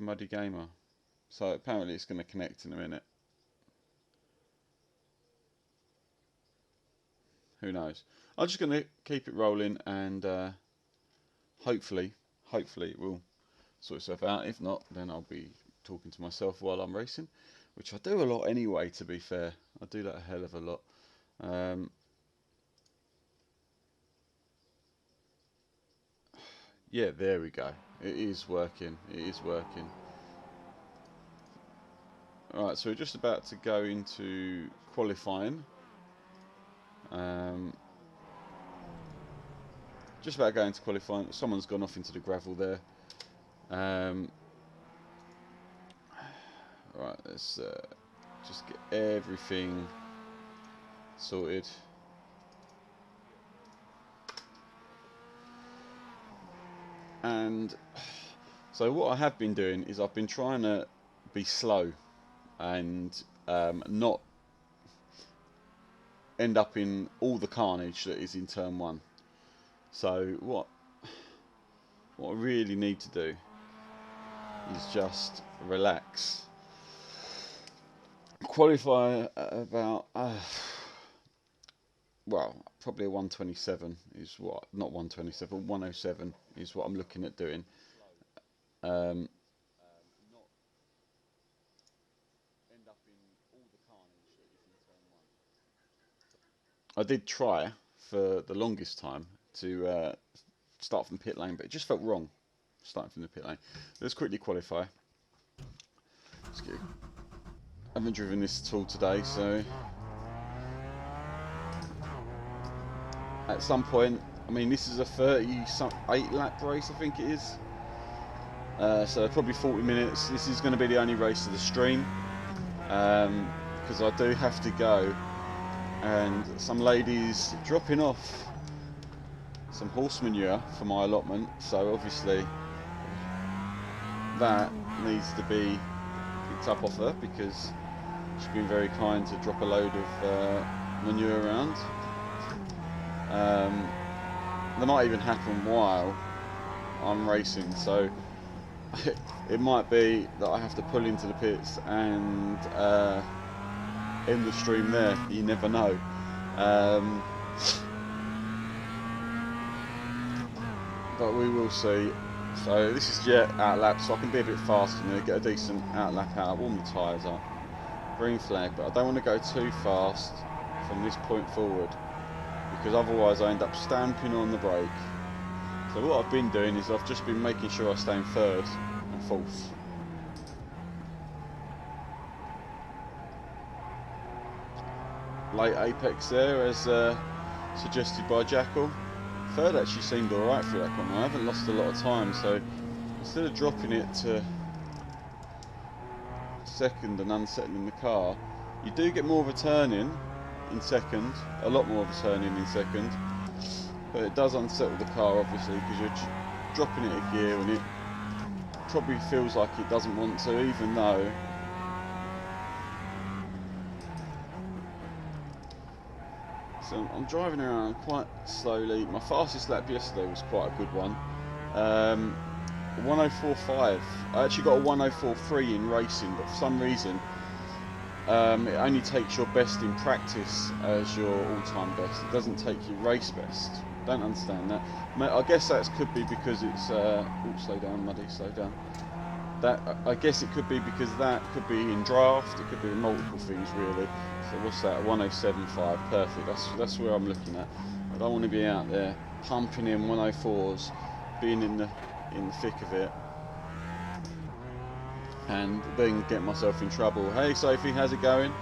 Muddy Gamer. So apparently it's going to connect in a minute. Who knows? I'm just going to keep it rolling, and hopefully it will sort itself out. If not, then I'll be talking to myself while I'm racing, which I do a lot anyway, to be fair. I do that a hell of a lot. Yeah, there we go. It is working. It is working. Alright, so we're just about to go into qualifying. Just about going to qualifying. Someone's gone off into the gravel there. Right, let's just get everything sorted. And so what I have been doing is I've been trying to be slow and not end up in all the carnage that is in turn 1. So what I really need to do is just relax. Qualify at about well, probably a 127 is what, not 127, 107 is what I'm looking at doing. I did try for the longest time to start from pit lane, but it just felt wrong starting from the pit lane. Let's quickly qualify. Let's go. I haven't driven this at all today, so at some point, I mean, this is a 38 lap race, I think it is. So probably 40 minutes. This is going to be the only race of the stream, because I do have to go, and some ladies dropping off some horse manure for my allotment, so obviously that needs to be picked up off her, because she's been very kind to drop a load of manure around. That might even happen while I'm racing, so it might be that I have to pull into the pits and end the stream there. You never know. But we will see. So this is jet out lap, so I can be a bit faster and get a decent out lap out, warm the tyres up. Green flag, but I don't want to go too fast from this point forward, because otherwise I end up stamping on the brake. So what I've been doing is I've just been making sure I stay in third and fourth. Late apex there, as suggested by Jackal. Third actually seemed alright through that corner. I haven't lost a lot of time, so instead of dropping it to second and unsettling the car, you do get more of a turn in second, a lot more of a turn in second, but it does unsettle the car, obviously, because you're dropping it a gear and it probably feels like it doesn't want to, even though so I'm driving around quite slowly. My fastest lap yesterday was quite a good one, 104.5. I actually got a 104.3 in racing, but for some reason it only takes your best in practice as your all-time best. It doesn't take your race best. Don't understand that. I guess that could be because it's oh, slow down, Muddy, slow down. That, I guess it could be because that could be in draft, it could be multiple things really. So what's that, 107.5, perfect, that's where I'm looking at. I don't want to be out there pumping in 104s, being in the thick of it, and then get myself in trouble. Hey Sophie, how's it going?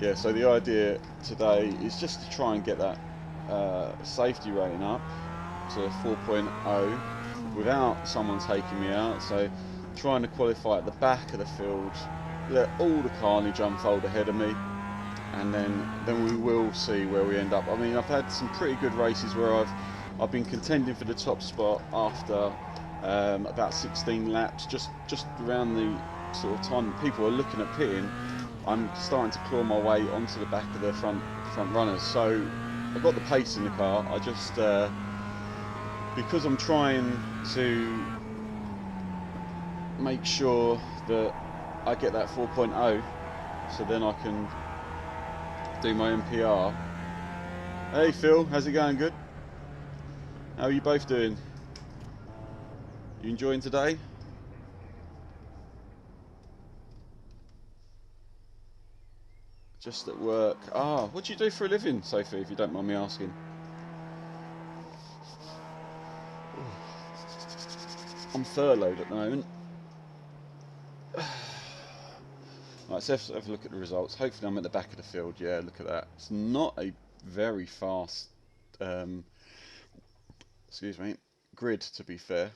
Yeah, so the idea today is just to try and get that safety rating up to 4.0 without someone taking me out. So trying to qualify at the back of the field, let all the carnage unfold ahead of me, and then we will see where we end up. I mean, I've had some pretty good races where I've been contending for the top spot after about 16 laps, just around the sort of time that people are looking at pitting. I'm starting to claw my way onto the back of the front runners. So I've got the pace in the car. I just because I'm trying to make sure that I get that 4.0, so then I can do my MPR. Hey Phil, how's it going? Good? How are you both doing? You enjoying today? Just at work. Ah, what do you do for a living, Sophie, if you don't mind me asking? I'm furloughed at the moment. Right, so let's have a look at the results. Hopefully I'm at the back of the field. Yeah, look at that. It's not a very fast, excuse me, grid, to be fair.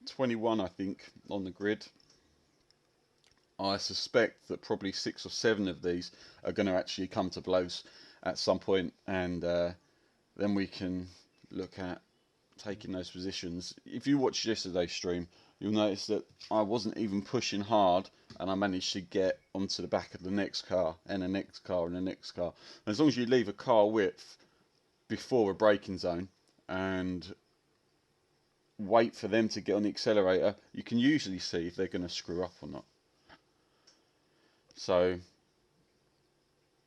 21, I think, on the grid. I suspect that probably 6 or 7 of these are going to actually come to blows at some point, and then we can look at taking those positions. If you watched yesterday's stream, you'll notice that I wasn't even pushing hard, and I managed to get onto the back of the next car, and the next car, and the next car. And as long as you leave a car width before a braking zone, and wait for them to get on the accelerator, you can usually see if they're going to screw up or not. So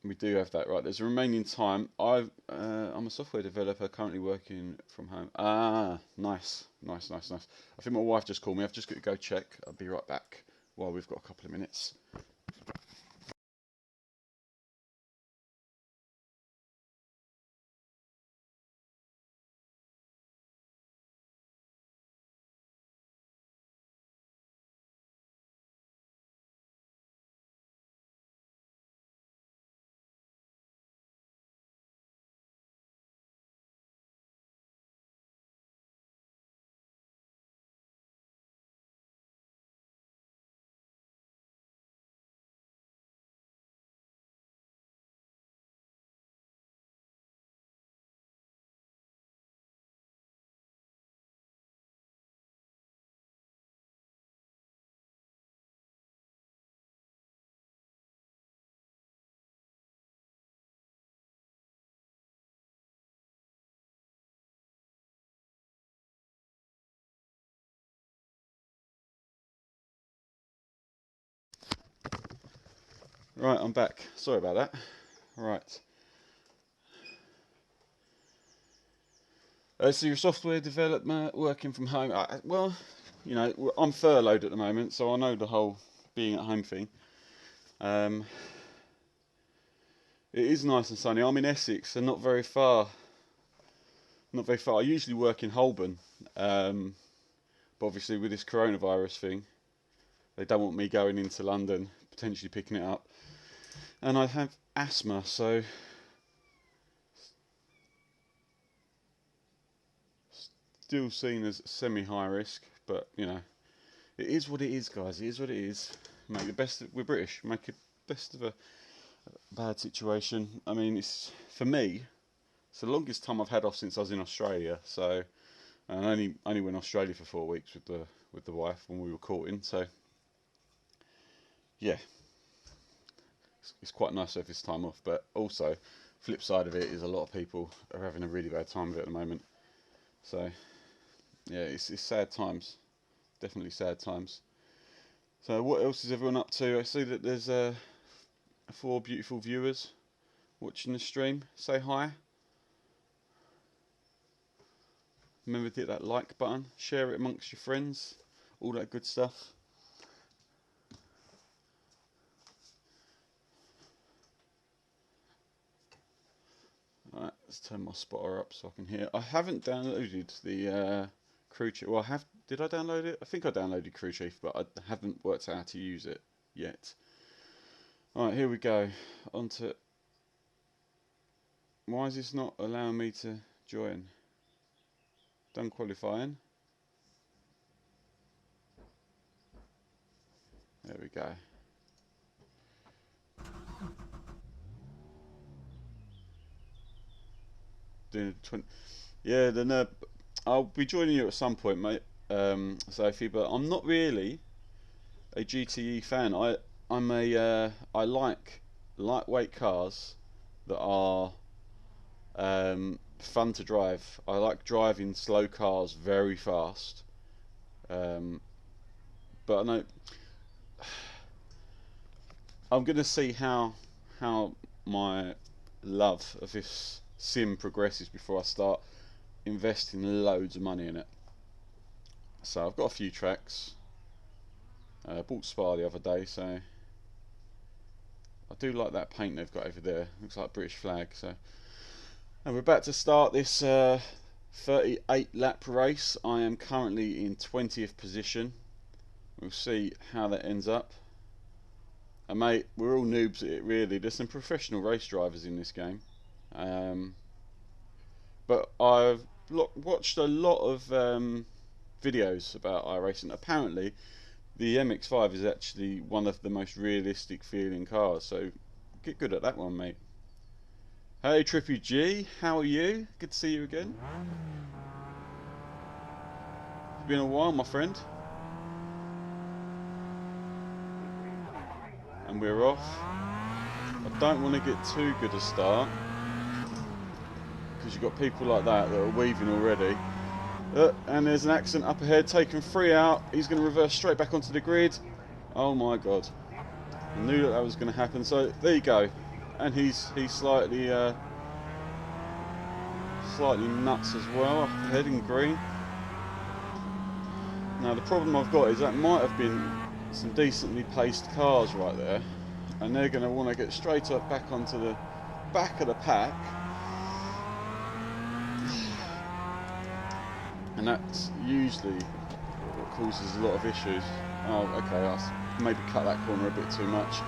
we do have that. Right, there's a remaining time. I'm a software developer currently working from home. Ah, nice. I think my wife just called me. I've just got to go check. I'll be right back while we've got a couple of minutes. Right, I'm back. Sorry about that. Right. So your software development, working from home. Well, you know, I'm furloughed at the moment, so I know the whole being at home thing. It is nice and sunny. I'm in Essex, and not very far. Not very far. I usually work in Holborn, but obviously with this coronavirus thing, they don't want me going into London, potentially picking it up. And I have asthma, so still seen as semi-high risk. But you know, it is what it is, guys. It is what it is. Make the best. We're British. Make the best of a bad situation. I mean, it's for me. It's the longest time I've had off since I was in Australia. So, and I only went to Australia for 4 weeks with the wife when we were courting. So, yeah, it's quite nice to have this time off. But also, flip side of it is a lot of people are having a really bad time of it at the moment. So, yeah, it's sad times. Definitely sad times. So, what else is everyone up to? I see that there's 4 beautiful viewers watching the stream. Say hi. Remember to hit that like button, share it amongst your friends, all that good stuff. Alright, let's turn my spotter up so I can hear. I haven't downloaded the Crew Chief. Well, did I download it? I think I downloaded Crew Chief, but I haven't worked out how to use it yet. Alright, here we go. Onto. Why is this not allowing me to join? Done qualifying. There we go. Doing 20. Yeah, then I'll be joining you at some point, mate, Sophie. But I'm not really a GTE fan. I like lightweight cars that are fun to drive. I like driving slow cars very fast. But I know I'm going to see how my love of this sim progresses before I start investing loads of money in it. So I've got a few tracks. I bought Spa the other day, so I do like that paint they've got over there. Looks like a British flag. So, and we're about to start this 38 lap race. I am currently in 20th position. We'll see how that ends up. And mate, we're all noobs at it really. There's some professional race drivers in this game. But I've watched a lot of videos about iRacing. Apparently the MX-5 is actually one of the most realistic feeling cars, so get good at that one, mate. Hey Trippy G, how are you? Good to see you again. It's been a while, my friend. And we're off. I don't want to get too good a start, because you've got people like that are weaving already. And there's an accident up ahead, taking 3 out. He's going to reverse straight back onto the grid. Oh my god. I knew that was going to happen. So there you go. And he's slightly nuts as well, up ahead in green. Now the problem I've got is that might have been some decently paced cars right there, and they're going to want to get straight up back onto the back of the pack. And that's usually what causes a lot of issues. Oh, okay, I'll maybe cut that corner a bit too much.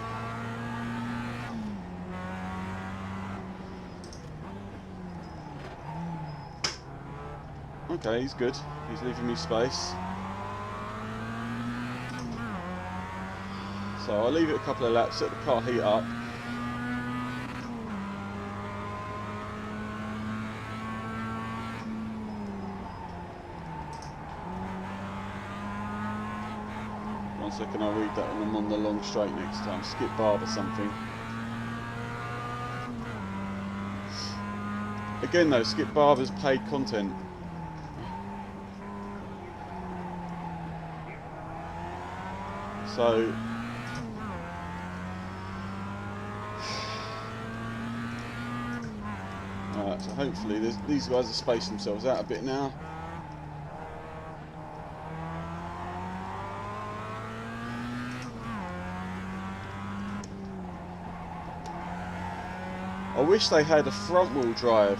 Okay, he's good. He's leaving me space. So I'll leave it a couple of laps, let the car heat up. One second, I'll read that when I'm on the long straight next time. Skip barb or something. Again though, Skip Barber's paid content. So alright, so hopefully these guys have spaced themselves out a bit now. I wish they had a front-wheel drive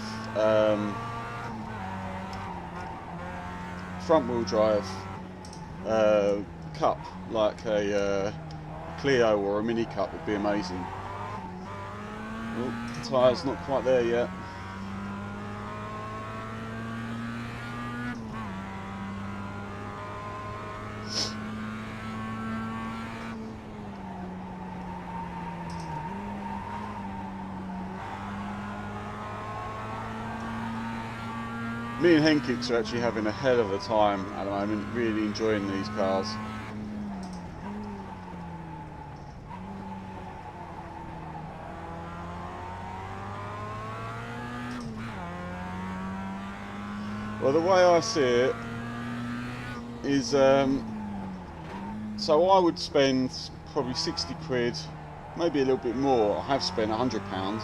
cup, like a Clio or a Mini Cup would be amazing. Oh, the tyre's not quite there yet. Me and Henkix are actually having a hell of a time at the moment, really enjoying these cars. Well, the way I see it is, so I would spend probably 60 quid, maybe a little bit more. I have spent £100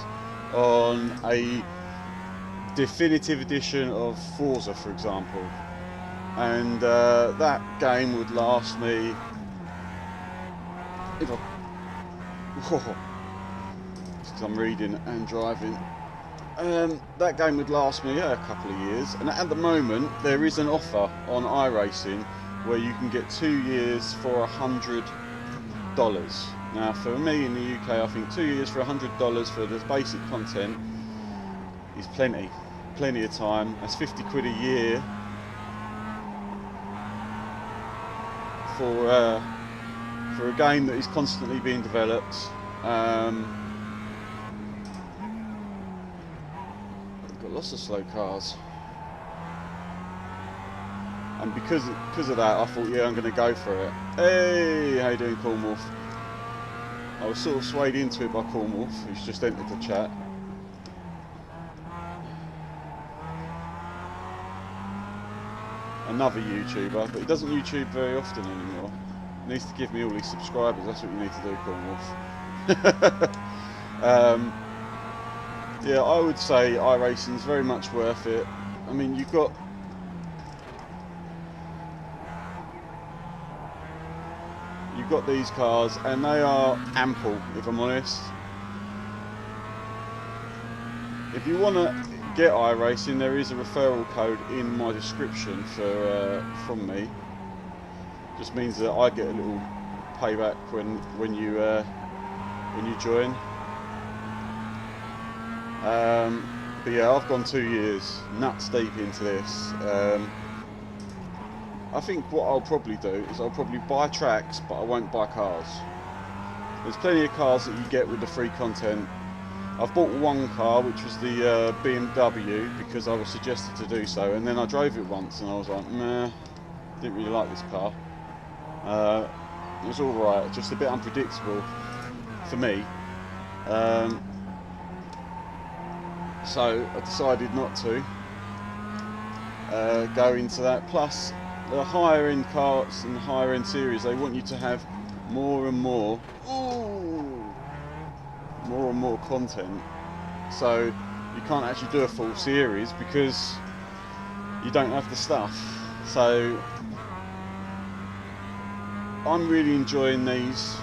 on a definitive edition of Forza, for example, and that game would last me, if I, because I'm reading and driving, that game would last me a couple of years. And at the moment there is an offer on iRacing where you can get 2 years for $100. Now for me in the UK, I think 2 years for $100 for the basic content is plenty of time. That's 50 quid a year for a game that is constantly being developed. We've got lots of slow cars, and because of that, I thought, yeah, I'm going to go for it. Hey, how you doing, Cornwolf? I was sort of swayed into it by Cornwolf, who's just entered the chat. another YouTuber, but he doesn't YouTube very often anymore. He needs to give me all his subscribers. That's what you need to do, Cornwolf. Yeah, I would say iRacing is very much worth it. I mean, you've got these cars, and they are ample, if I'm honest. If you want to get iRacing, there is a referral code in my description from me. Just means that I get a little payback when you join. But yeah, I've gone 2 years nuts deep into this. I think what I'll probably do is I'll probably buy tracks, but I won't buy cars. There's plenty of cars that you get with the free content. I've bought one car, which was the BMW, because I was suggested to do so, and then I drove it once and I was like, meh, didn't really like this car. It was alright, just a bit unpredictable for me. So I decided not to go into that. Plus, the higher end cars and higher end series, they want you to have more and more content. So you can't actually do a full series because you don't have the stuff. So I'm really enjoying these.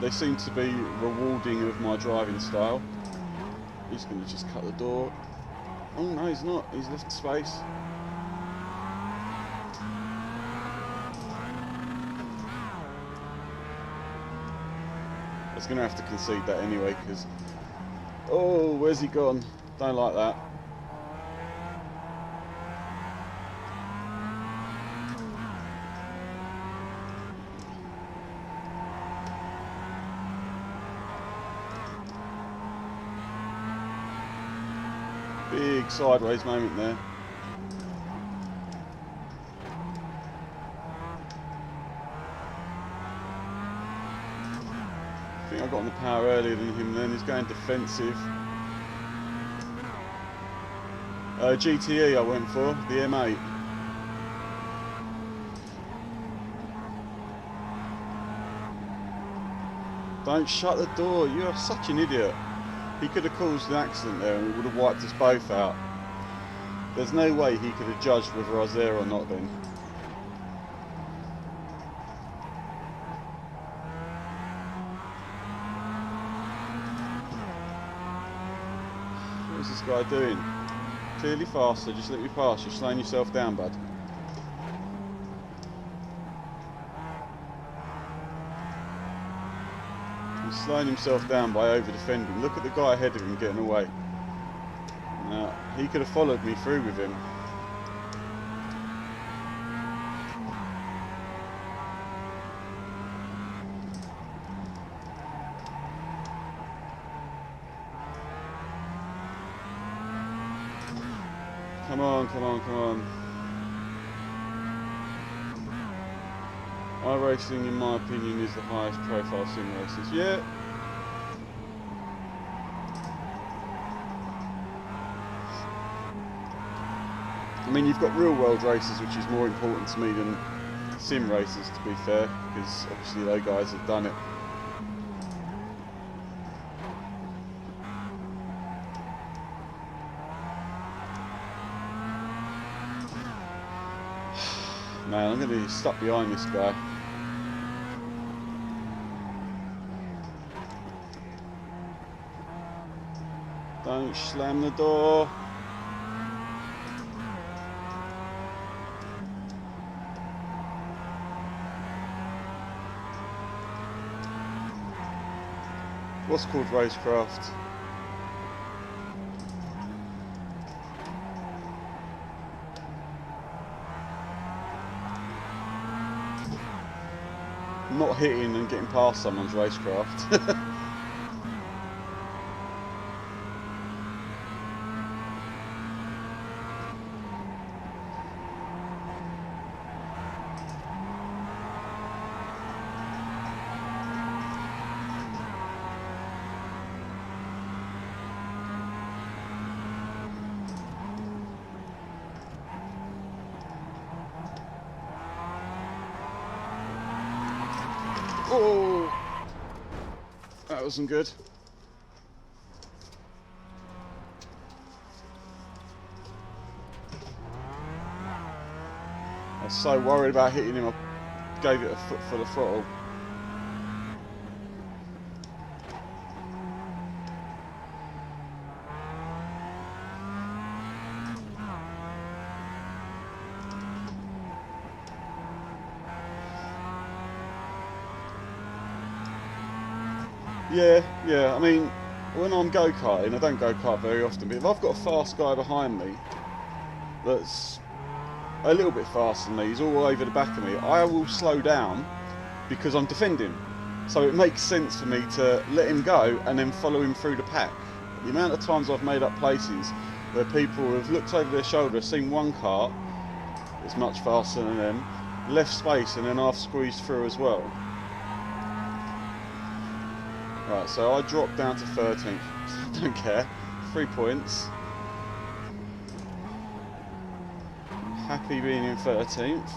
They seem to be rewarding of my driving style. He's going to just cut the door. Oh no, he's not. He's left space. I was going to have to concede that anyway, because... Oh, where's he gone? Don't like that. Big sideways moment there. I think I got on the power earlier than him then. He's going defensive. GTE I went for, the M8. Don't shut the door, you are such an idiot. He could have caused an accident there and it would have wiped us both out. There's no way he could have judged whether I was there or not then. What is this guy doing? Clearly faster, just let me pass. You're slowing yourself down, bud. He's slowing himself down by over-defending. Look at the guy ahead of him getting away. Now, he could have followed me through with him. Come on, come on, come on. iRacing, in my opinion, is the highest profile sim races. Yeah. I mean, you've got real world races, which is more important to me than sim races, to be fair, because obviously those guys have done it. Man, I'm going to be stuck behind this guy. Don't slam the door. What's called racecraft? Not hitting and getting past someone's racecraft. Oh, that wasn't good. I was so worried about hitting him, I gave it a foot for the throttle. Yeah, I mean, when I'm go-karting, I don't go-kart very often, but if I've got a fast guy behind me that's a little bit faster than me, he's all over the back of me, I will slow down because I'm defending. So it makes sense for me to let him go and then follow him through the pack. The amount of times I've made up places where people have looked over their shoulder, seen one car that's much faster than them, left space, and then I've squeezed through as well. Right, so I dropped down to 13th. I don't care. 3 points. Happy being in 13th.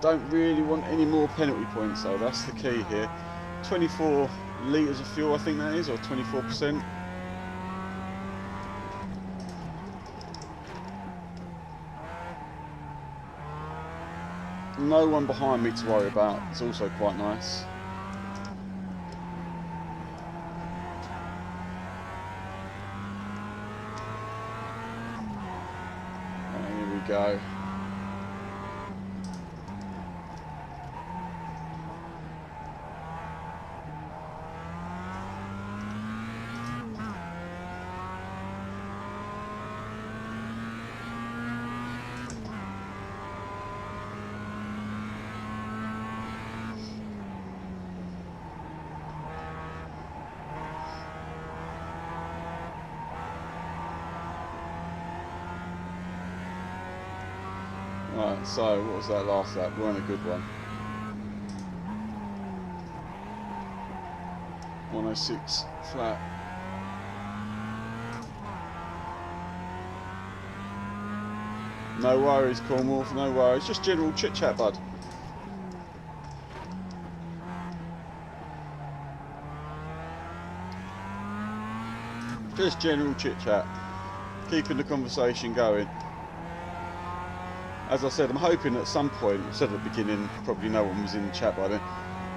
Don't really want any more penalty points though, that's the key here. 24 litres of fuel I think that is, or 24%. No one behind me to worry about, it's also quite nice. And here we go. Right, so what was that last lap? Weren't a good one. 106 flat. No worries, Cornwall, no worries. Just general chit chat, bud. Just general chit chat. Keeping the conversation going. As I said, I'm hoping at some point, I said at the beginning, probably no one was in the chat by then,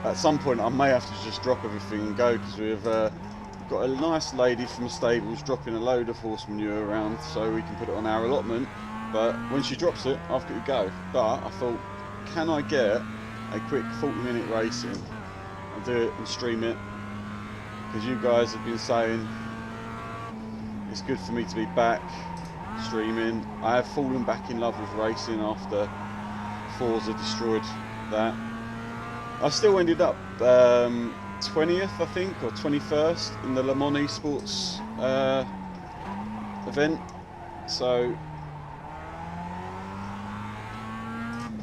at some point I may have to just drop everything and go, because we've got a nice lady from the stables dropping a load of horse manure around so we can put it on our allotment, but when she drops it, I've got to go. But I thought, can I get a quick 40-minute racing and do it and stream it? Because you guys have been saying it's good for me to be back streaming. I have fallen back in love with racing after Forza destroyed that. I still ended up 20th, I think, or 21st in the Le Mans Esports event. So,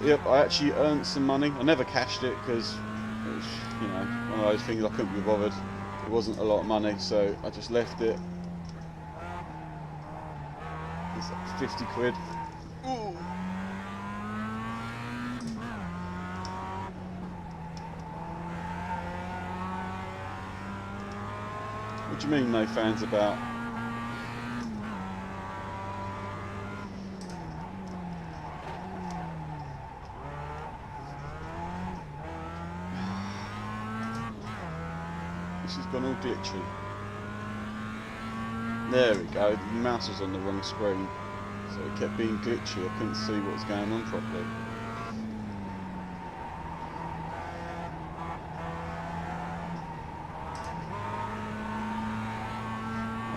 yep, I actually earned some money. I never cashed it because it was, you know, one of those things I couldn't be bothered. It wasn't a lot of money, so I just left it. It's like 50 quid. Ooh. What do you mean no fans about? This has gone all glitchy. There we go, the mouse was on the wrong screen, so it kept being glitchy, I couldn't see what was going on properly.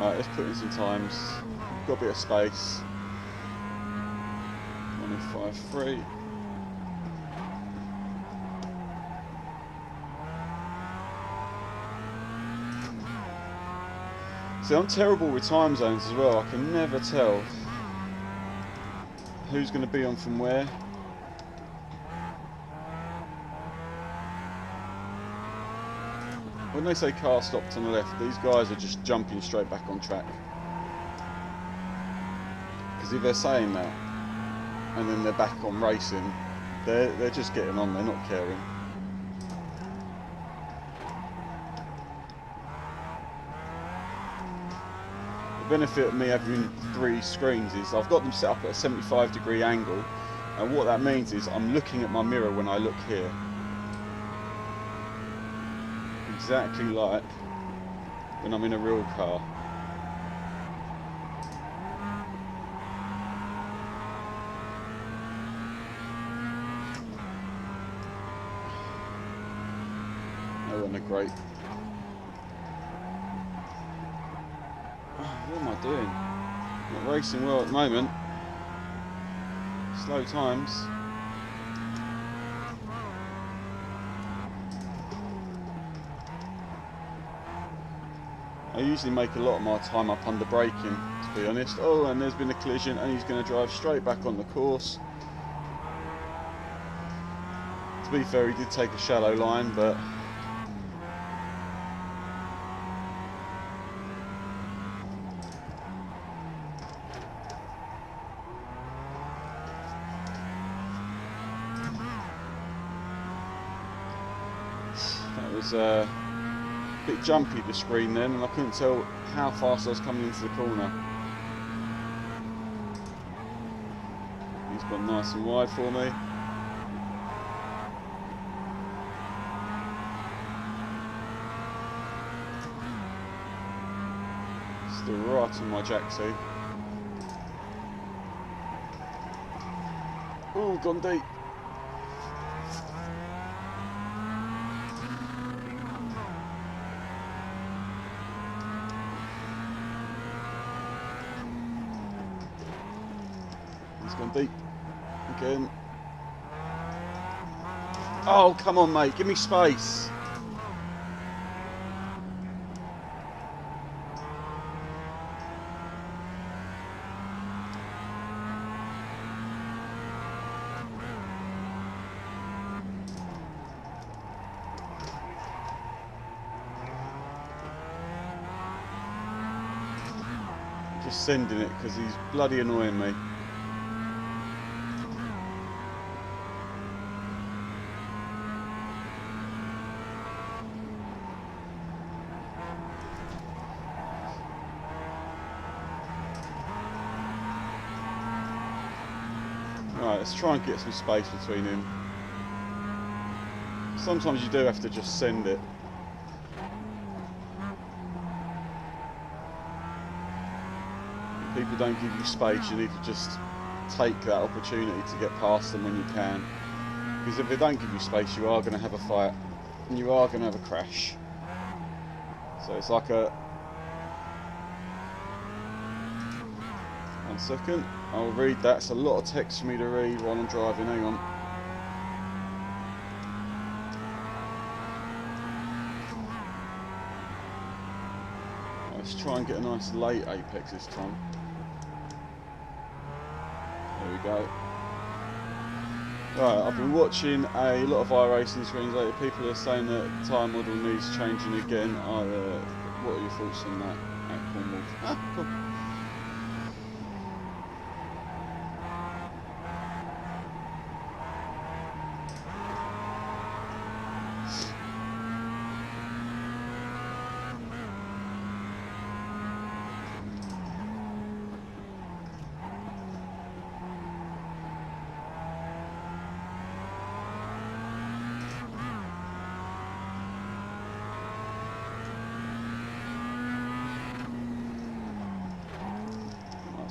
Alright, let's put in some times, got a bit of space. 1:53. See, I'm terrible with time zones as well. I can never tell who's going to be on from where. When they say car stopped on the left, these guys are just jumping straight back on track. Because if they're saying that, and then they're back on racing, they're just getting on, they're not caring. benefit of me having 3 screens is I've got them set up at a 75-degree angle, and what that means is I'm looking at my mirror when I look here. Exactly like when I'm in a real car. Oh, and a great... What am I doing? Not racing well at the moment. Slow times. I usually make a lot of my time up under braking, to be honest. Oh, and there's been a collision, and he's going to drive straight back on the course. To be fair, he did take a shallow line, but... that was a bit jumpy, the screen then, and I couldn't tell how fast I was coming into the corner. He's gone nice and wide for me. Still right on my jacksie. Oh, gone deep. He's gone deep again. Oh, come on, mate, give me space. Just sending it because he's bloody annoying me. Right, let's try and get some space between him. Sometimes you do have to just send it. If people don't give you space, you need to just take that opportunity to get past them when you can. Because if they don't give you space, you are going to have a fight and you are going to have a crash. So it's like a... 1 second. I'll read that. It's a lot of text for me to read while I'm driving. Hang on. Let's try and get a nice late apex this time. There we go. Right, I've been watching a lot of iRacing screens lately. People are saying that the tyre model needs changing again. What are your thoughts on that? Ah, cool.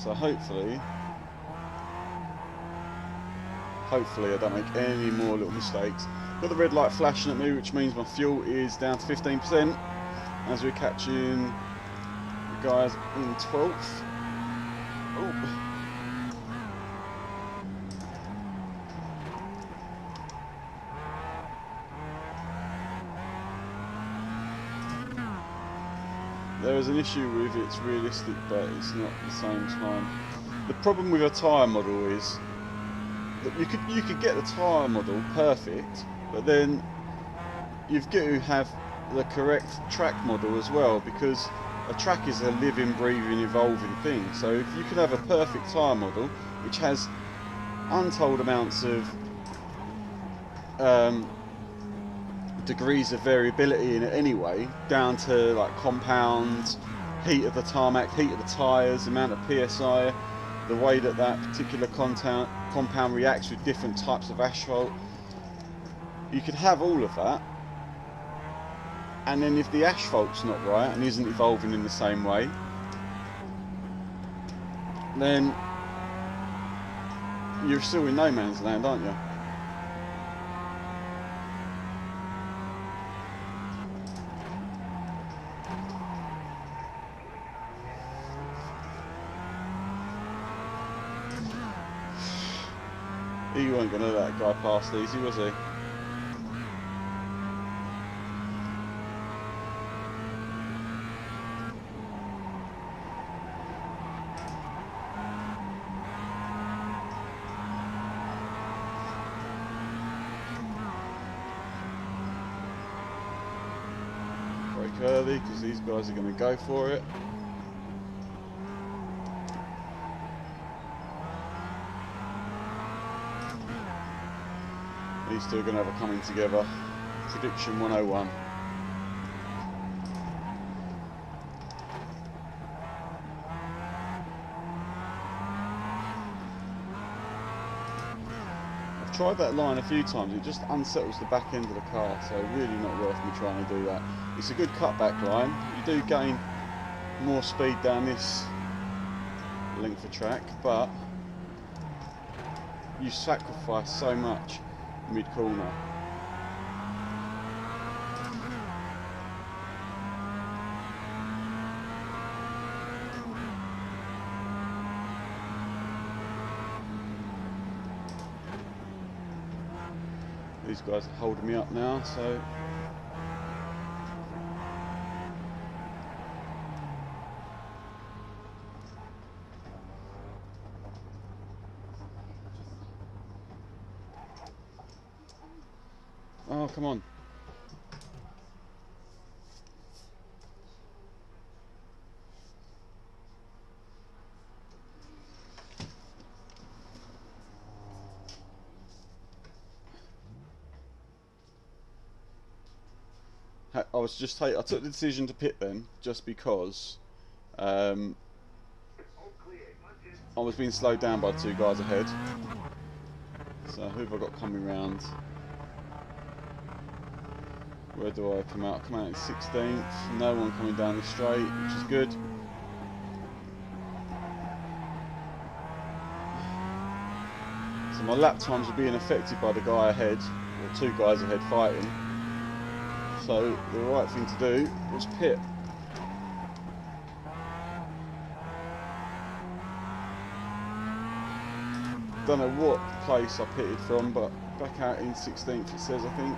So hopefully I don't make any more little mistakes. Got the red light flashing at me, which means my fuel is down to 15% as we're catching the guys in 12th. Oh. There is an issue with it's realistic, but it's not at the same time. The problem with a tyre model is that you could get the tyre model perfect, but then you've got to have the correct track model as well, because a track is a living, breathing, evolving thing. So if you could have a perfect tyre model which has untold amounts of degrees of variability in it anyway, down to like compound, heat of the tarmac, heat of the tyres, the amount of PSI, the way that that particular compound reacts with different types of asphalt. You could have all of that, and then if the asphalt's not right and isn't evolving in the same way, then you're still in no man's land, aren't you? He wasn't going to let that guy pass easy, was he? Brake early because these guys are going to go for it. These two are going to have a coming together. Prediction 101. I've tried that line a few times. It just unsettles the back end of the car, so really not worth me trying to do that. It's a good cutback line. You do gain more speed down this length of track, but you sacrifice so much mid-corner. These guys are holding me up now, so oh, come on. I took the decision to pit then just because I was being slowed down by two guys ahead. So who have I got coming round? Where do I come out? I come out in 16th. No one coming down the straight, which is good. So my lap times are being affected by the guy ahead, or two guys ahead fighting. So the right thing to do was pit. Don't know what place I pitted from, but back out in 16th it says, I think.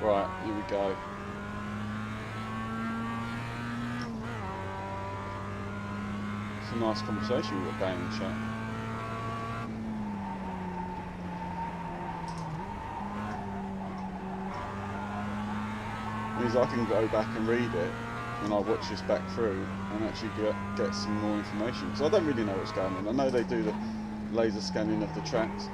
Right, here we go. It's a nice conversation we've got going in the chat. Means I can go back and read it when I watch this back through and actually get some more information. Because I don't really know what's going on. I know they do the laser scanning of the tracks.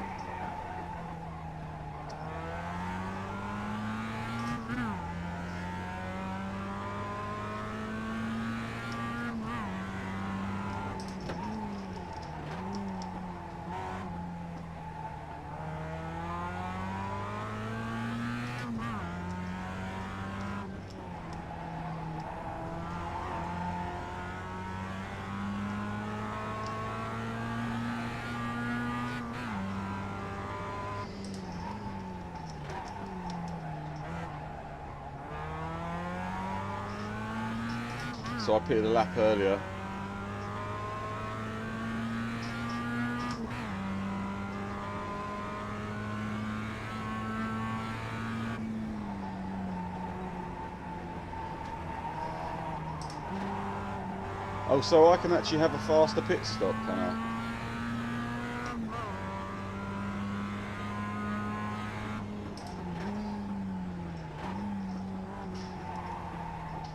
So I pitted a lap earlier. Oh, so I can actually have a faster pit stop, can I?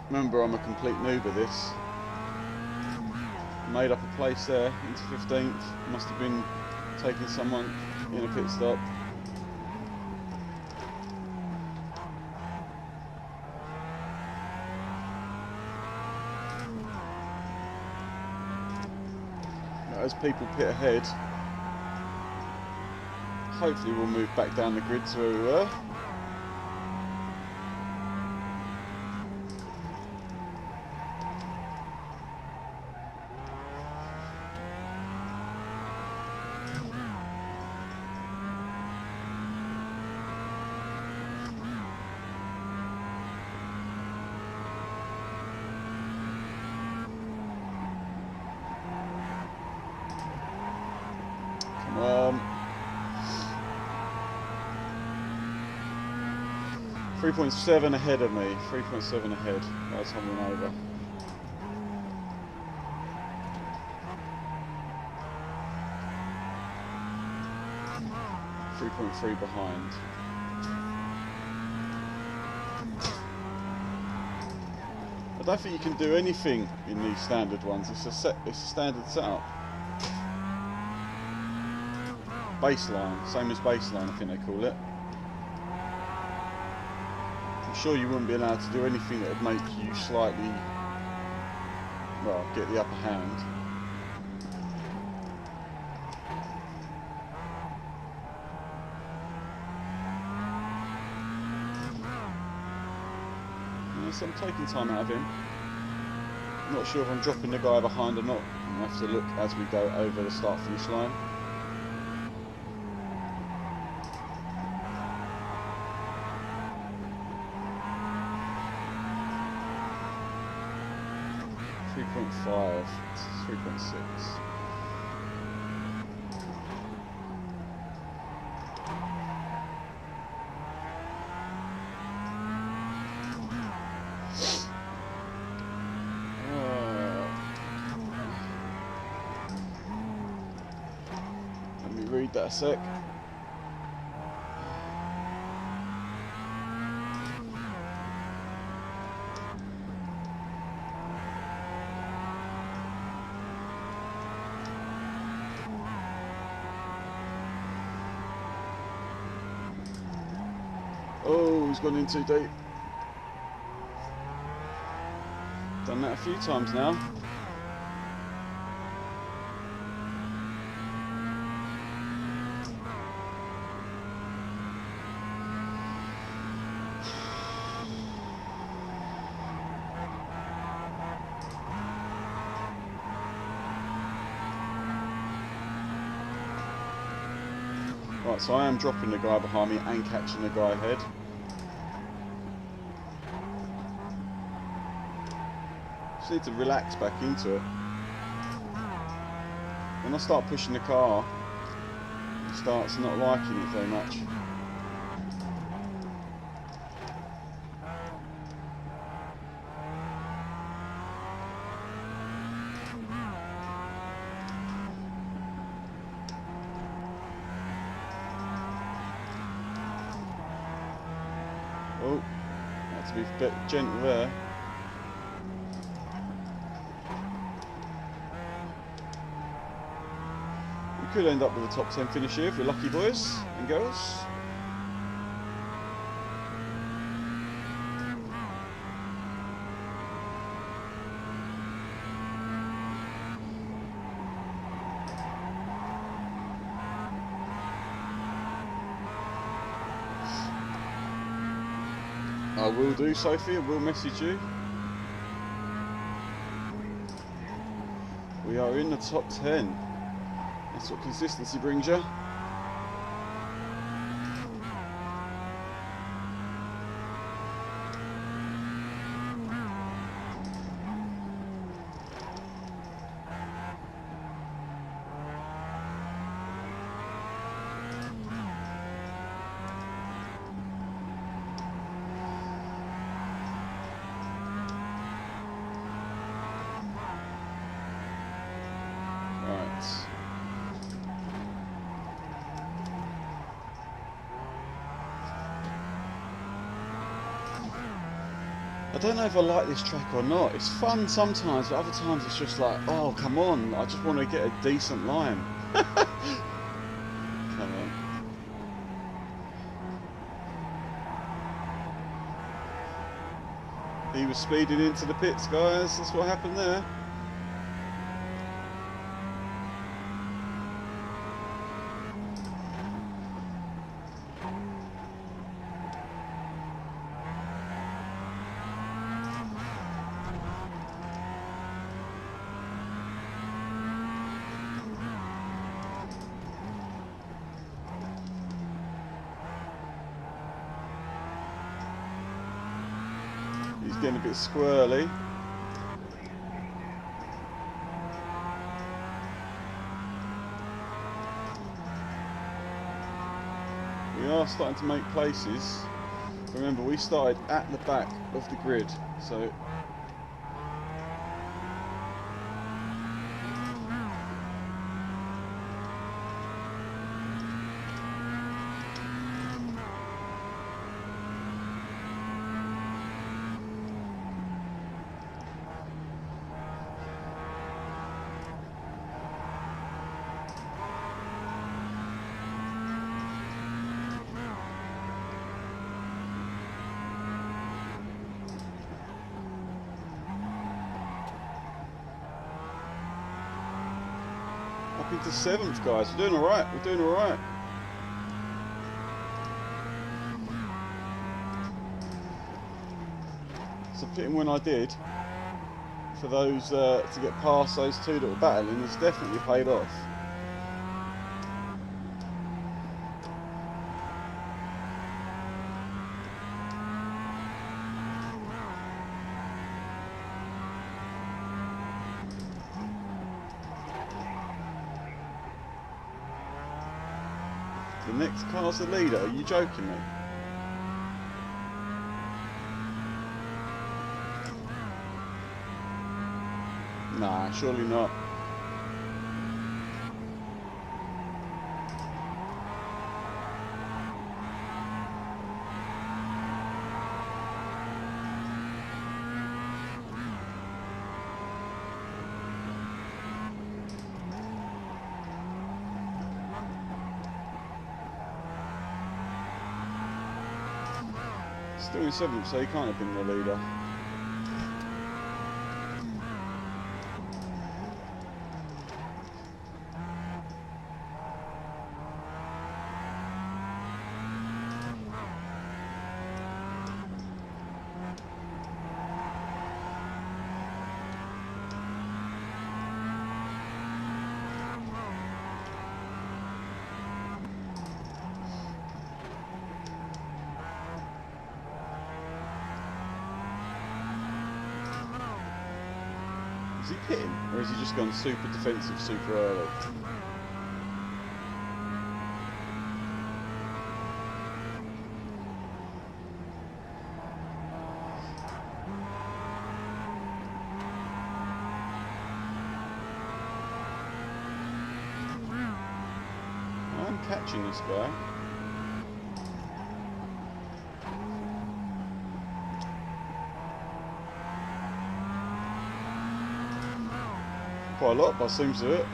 Remember, I'm a complete noob at this. made up a place there into 15th. Must have been taking someone in a pit stop. As people pit ahead, hopefully we'll move back down the grid to where we were. Come on. 3.7 ahead of me, 3.7 ahead, by the time we went over. .3 behind. I don't think you can do anything in these standard ones. It's a standard setup. Baseline, same as baseline, I think they call it. I'm sure you wouldn't be allowed to do anything that would make you slightly, well, get the upper hand. So I'm taking time out of him. I'm not sure if I'm dropping the guy behind or not. I'll have to look as we go over the start-finish line. .5, 3.6. Let me read that a sec. Oh, he's gone in too deep. Done that a few times now. Right, so I am dropping the guy behind me and catching the guy ahead. Just need to relax back into it. When I start pushing the car, it starts not liking it very much. Oh, had to be a bit gentle there. We could end up with a top 10 finish here if we're lucky, boys and girls. I will do, Sophie, I will message you. We are in the top 10. That's what consistency brings you. I don't know if I like this track or not. It's fun sometimes, but other times it's just like, oh, come on, I just want to get a decent line. Come on. He was speeding into the pits, guys. That's what happened there. He's getting a bit squirrely. We are starting to make places. Remember, we started at the back of the grid, so up into 7th, guys. We're doing alright, we're doing alright. So pitting when I did, for those, to get past those two that were battling, has definitely paid off. The next car's the leader. Are you joking me? Nah, surely not. Still in 7th, so he can't have been the leader. Is he pitting, or has he just gone super defensive super early? I'm catching this guy. Quite a lot by the seams of it.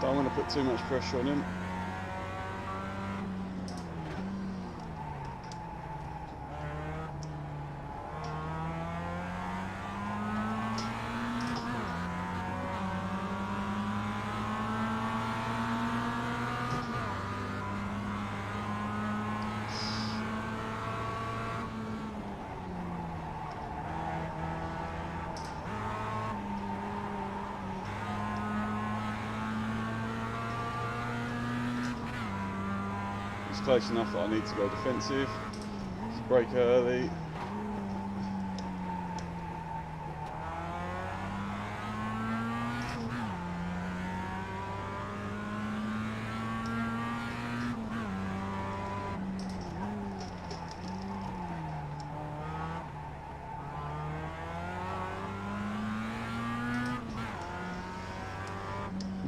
Don't want to put too much pressure on him. It's close enough that I need to go defensive. Just brake early.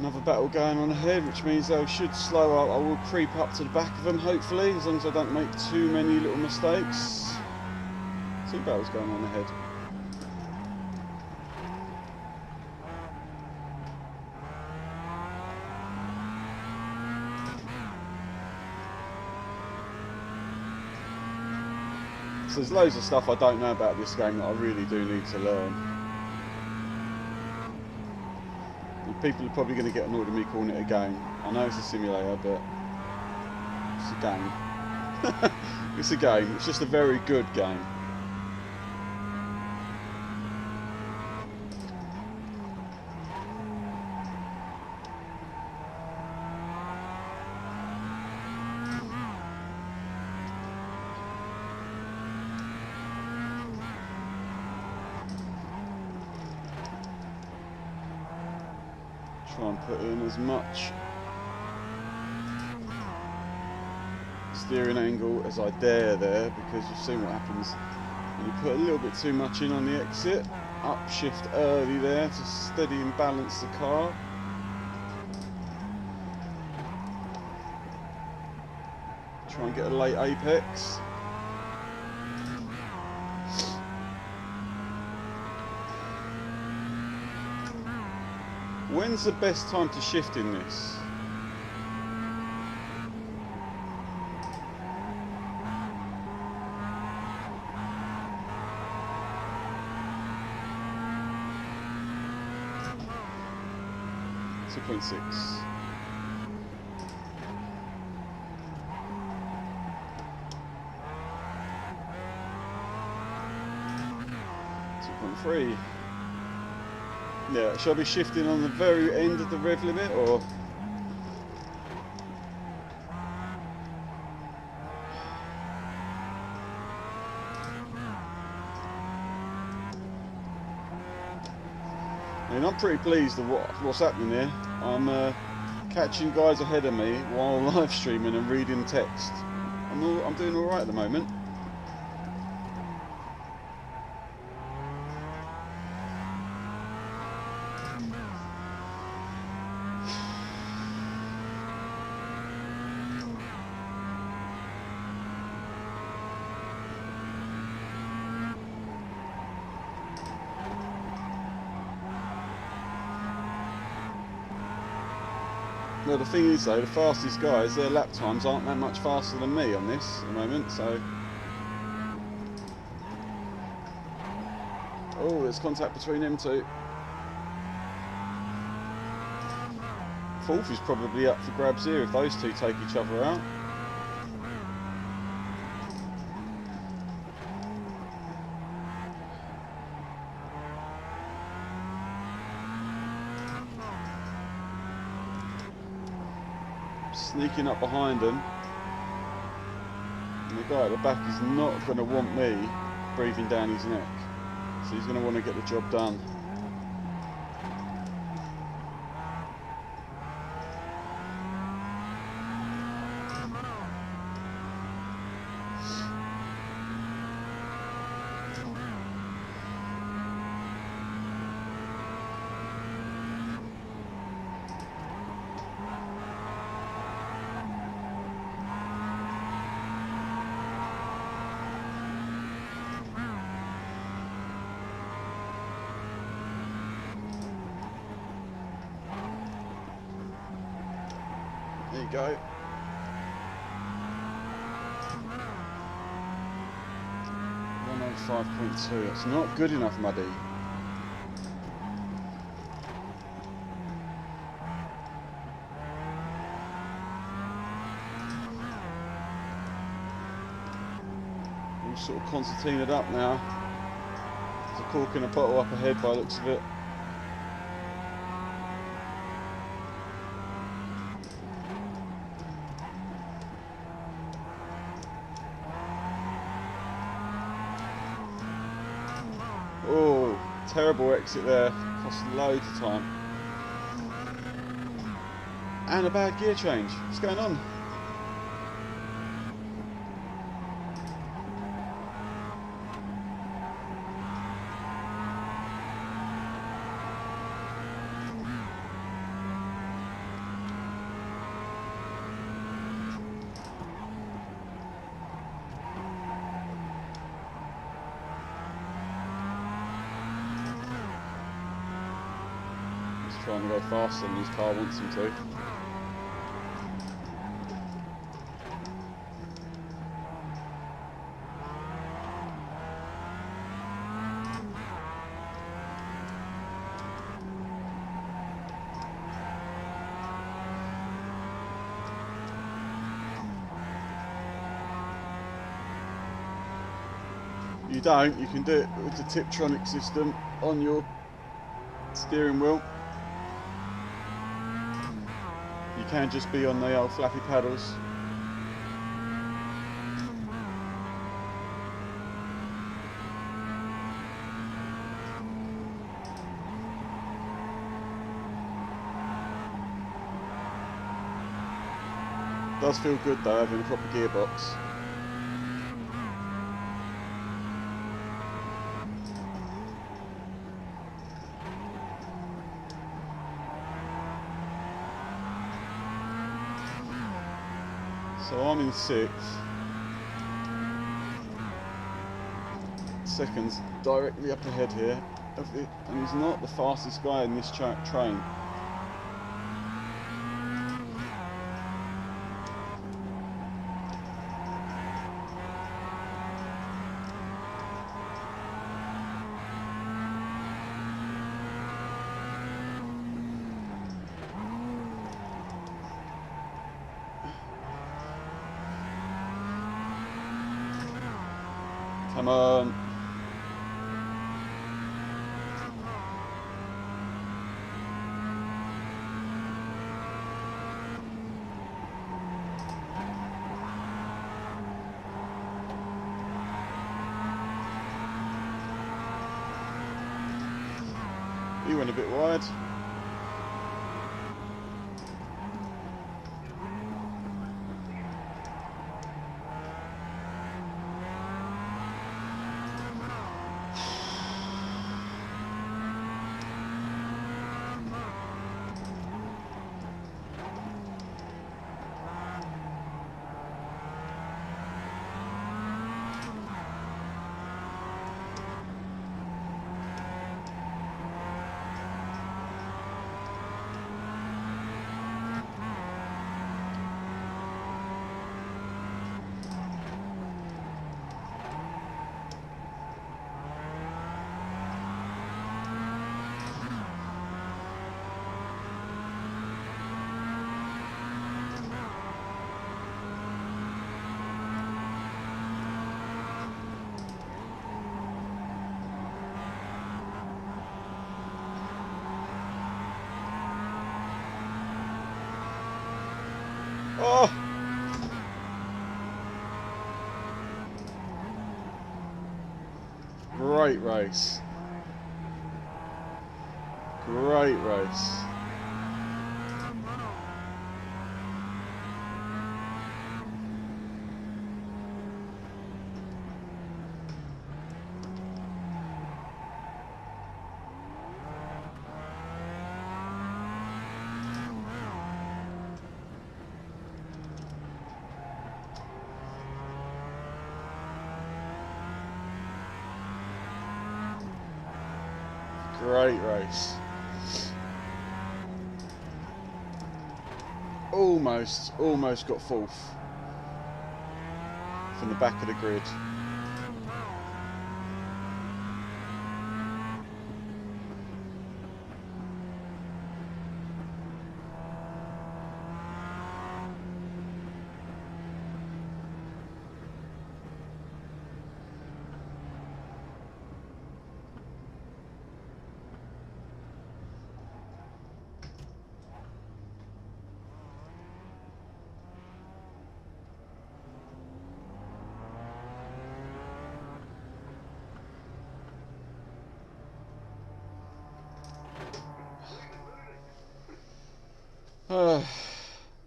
Another battle going on ahead, which means they should slow up. I will creep up to the back of them, hopefully, as long as I don't make too many little mistakes. 2 battles going on ahead. So there's loads of stuff I don't know about this game that I really do need to learn. People are probably going to get annoyed with me calling it a game. I know it's a simulator, but it's a game. It's a game. It's just a very good game. Try and put in as much steering angle as I dare there, because you've seen what happens when you put a little bit too much in on the exit. Upshift early there to steady and balance the car. Try and get a late apex. When's the best time to shift in this? .6. 2.3. Yeah, shall I be shifting on the very end of the rev limit, or? I mean, I'm pretty pleased with what's happening here. I'm catching guys ahead of me while live streaming and reading text. I'm doing all right at the moment. Well, the thing is though, the fastest guys, their lap times aren't that much faster than me on this at the moment, so... Oh, there's contact between them two. Fourth is probably up for grabs here if those two take each other out. Sneaking up behind them, and the guy at the back is not going to want me breathing down his neck, so he's going to want to get the job done. There you go. .5.2. It's not good enough, Muddy. All sort of concertinaed up now. There's a cork in a bottle up ahead by the looks of it. Oh, terrible exit there, cost loads of time. And a bad gear change. What's going on? trying to go faster than his car wants him to. You don't, you can do it with the Tiptronic system on your steering wheel. You can just be on the old flappy paddles. Does feel good though, having a proper gearbox. So I'm in 6th. Second's directly up ahead here, and he's not the fastest guy in this train. Come on. He went a bit wide. Oh! Great race. Great race. Great race. Almost got 4th from the back of the grid.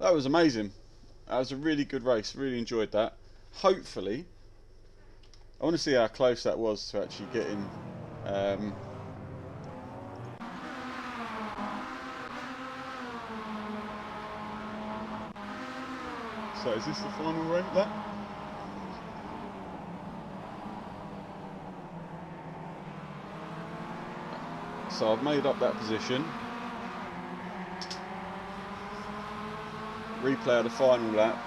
That was amazing. That was a really good race. Really enjoyed that. Hopefully, I want to see how close that was to actually getting. So is this the final round? That. So I've made up that position. replay of the final lap.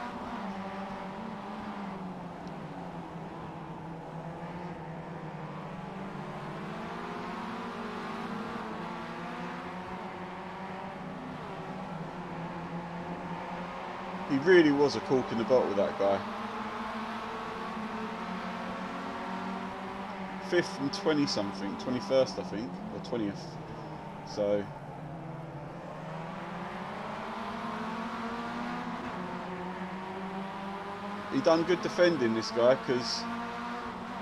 He really was a cork in the bottle, that guy. 5th and 20 something, 21st I think, or 20th. So he done good defending, this guy, because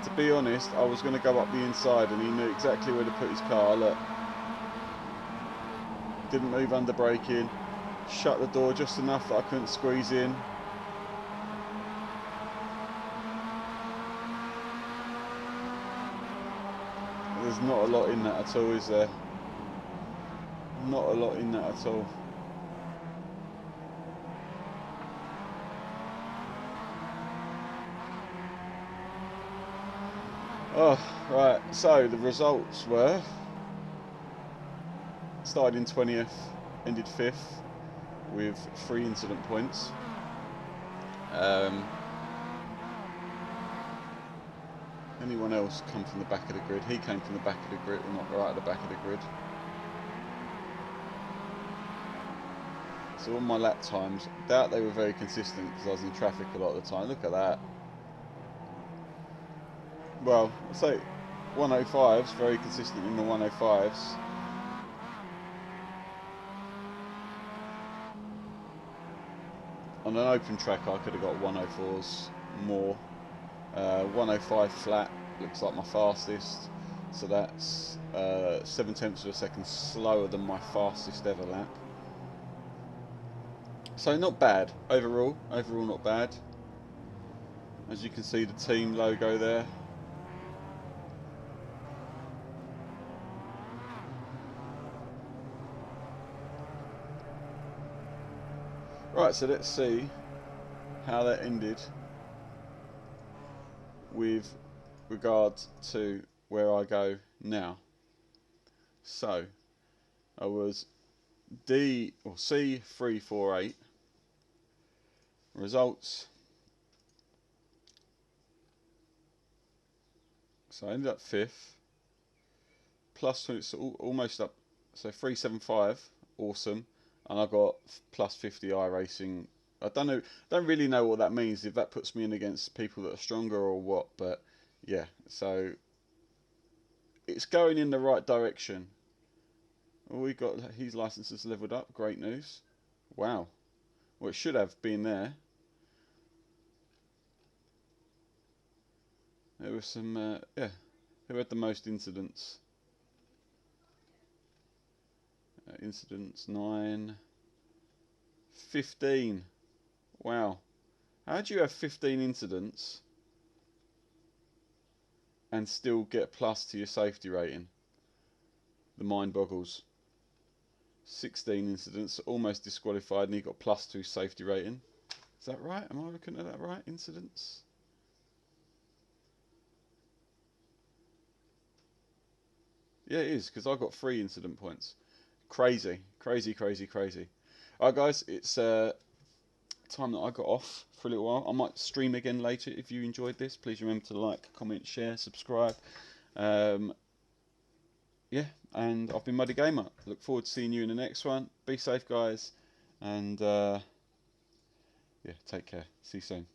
to be honest, I was going to go up the inside and he knew exactly where to put his car. Look, didn't move under braking, shut the door just enough that I couldn't squeeze in. There's not a lot in that at all, is there? Not a lot in that at all. Oh, right, so the results were, started in 20th, ended 5th with 3 incident points. Anyone else come from the back of the grid? He came from the back of the grid, or not right at the back of the grid. So all my lap times, doubt they were very consistent because I was in traffic a lot of the time. Look at that. Well, I'd say 105's very consistent in the 105's. On an open track I could have got 104's more. 105 flat looks like my fastest, so that's 7/10 of a second slower than my fastest ever lap. So not bad overall not bad. As you can see, the team logo there. Right, so let's see how that ended with regard to where I go now. So I was C348. Results. So I ended up 5th. Plus 20, so almost up. So 375, awesome. And I got plus 50 iRacing. I don't really know what that means, if that puts me in against people that are stronger or what, but yeah, so it's going in the right direction. Well, we got his licenses leveled up, great news. Wow. Well, it should have been there. There was some, yeah, who had the most incidents? Incidents 9, 15. Wow. How do you have 15 incidents and still get a plus to your safety rating? The mind boggles. 16 incidents, almost disqualified, and he got plus 2 safety rating. Is that right? Am I looking at that right? Incidents? Yeah, it is, because I got 3 incident points. Crazy, crazy, crazy, crazy. Alright guys, it's time that I got off for a little while. I might stream again later. If you enjoyed this, please remember to like, comment, share, subscribe. Yeah, and I've been Muddy Gamer. Look forward to seeing you in the next one. Be safe guys, and yeah, take care. See you soon.